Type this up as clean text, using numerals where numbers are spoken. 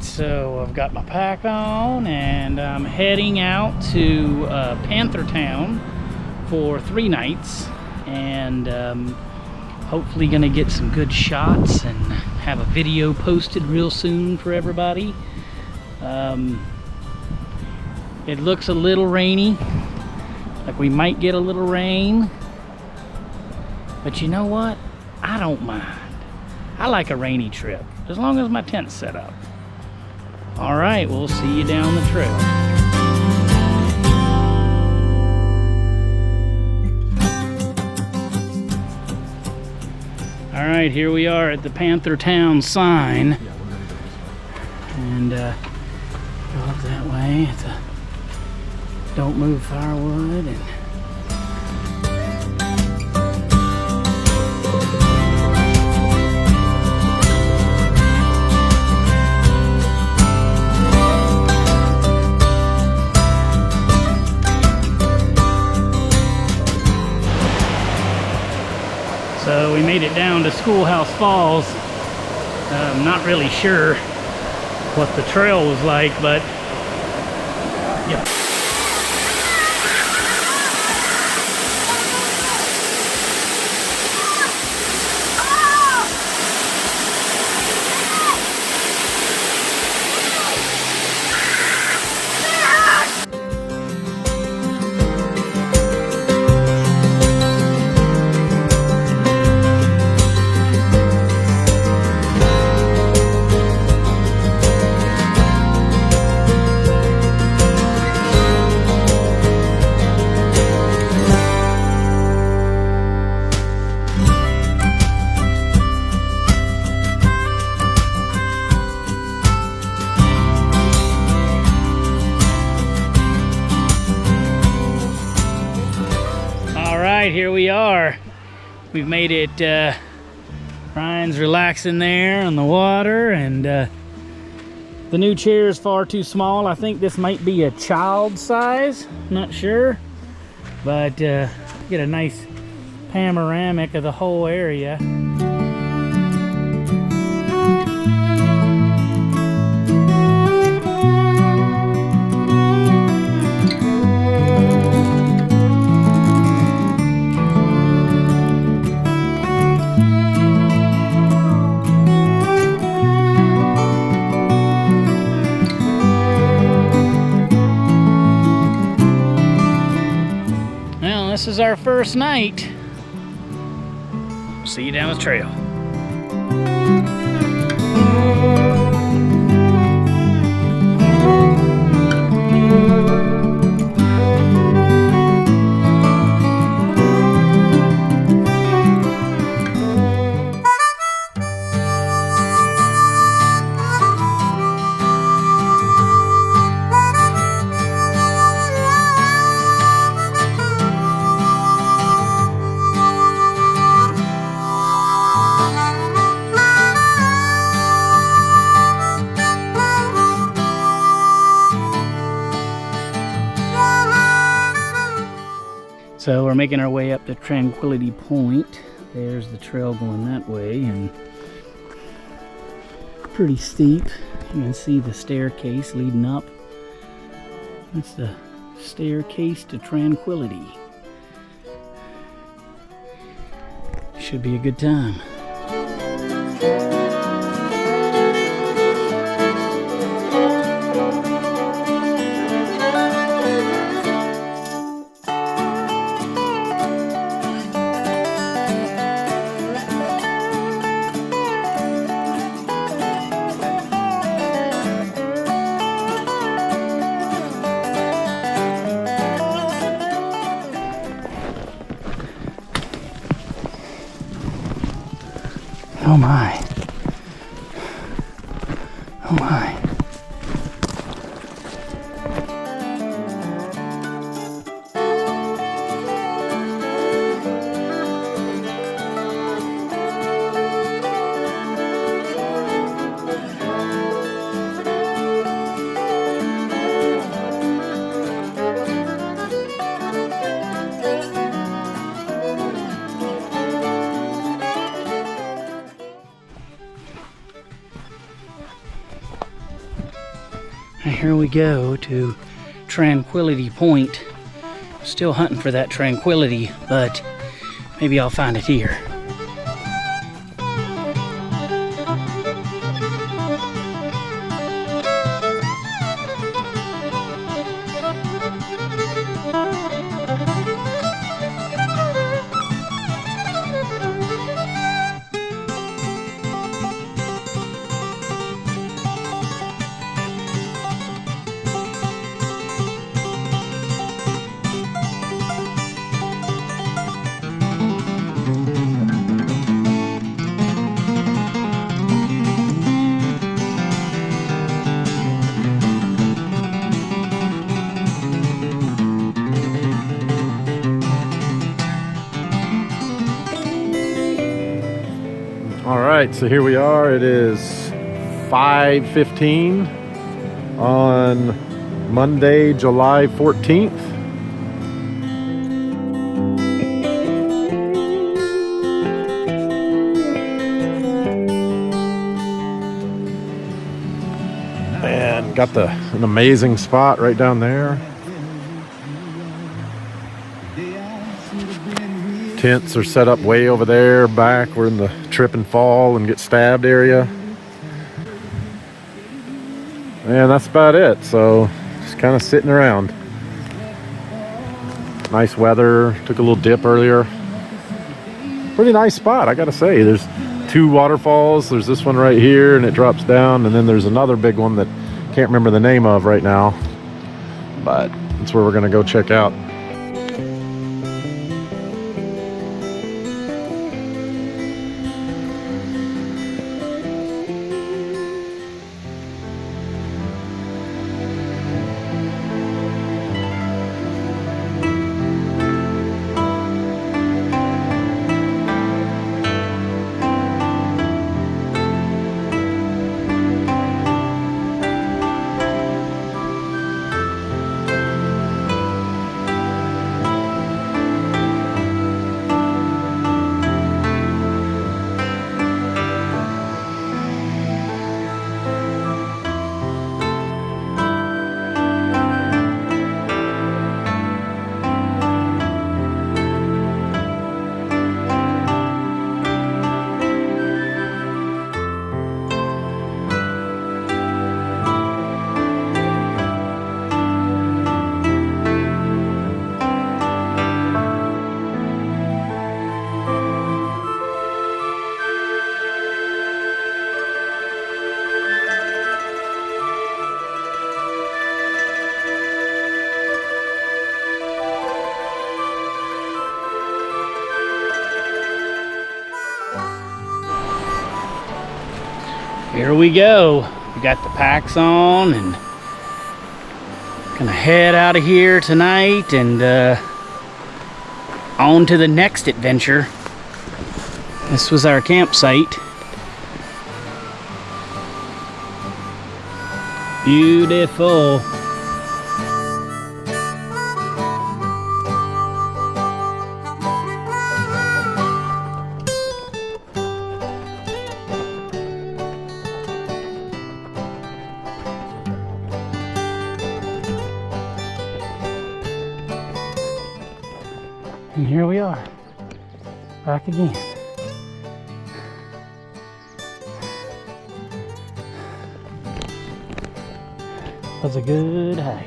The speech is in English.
so I've got my pack on and I'm heading out to Panthertown for 3 nights, and hopefully gonna get some good shots and have a video posted real soon for everybody. It looks a little rainy, like we might get a little rain, but you know what? I don't mind. I like a rainy trip, as long as my tent's set up. All right, we'll see you down the trail. All right, here we are at the Panthertown sign. And go up that way. It's a don't move firewood. And so we made it down to Schoolhouse Falls. I'm not really sure what the trail was like, but yeah. Here we are. We've made it. Ryan's relaxing there on the water, and the new chair is far too small. I think this might be a child size, not sure, but get a nice panoramic of the whole area. This is our first night. See you down the trail. So we're making our way up to Tranquility Point. There's the trail going that way, and pretty steep. You can see the staircase leading up. That's the staircase to Tranquility. Should be a good time. Oh my. Oh my. here we go to Tranquility Point. Still hunting for that tranquility, but maybe I'll find it here. All right, so here we are. It is 5:15 on Monday, July 14th. And got an amazing spot right down there. Tents are set up way over there back. We're in the trip and fall and get stabbed area. And that's about it. So just kind of sitting around. Nice weather. Took a little dip earlier. Pretty nice spot, I gotta say. There's 2 waterfalls. There's this one right here and it drops down, and then there's another big one that I can't remember the name of right now, but that's where we're gonna go check out. Here we go. We got the packs on and gonna head out of here tonight and on to the next adventure. This was our campsite. Beautiful. And here we are, back again. Was a good hike.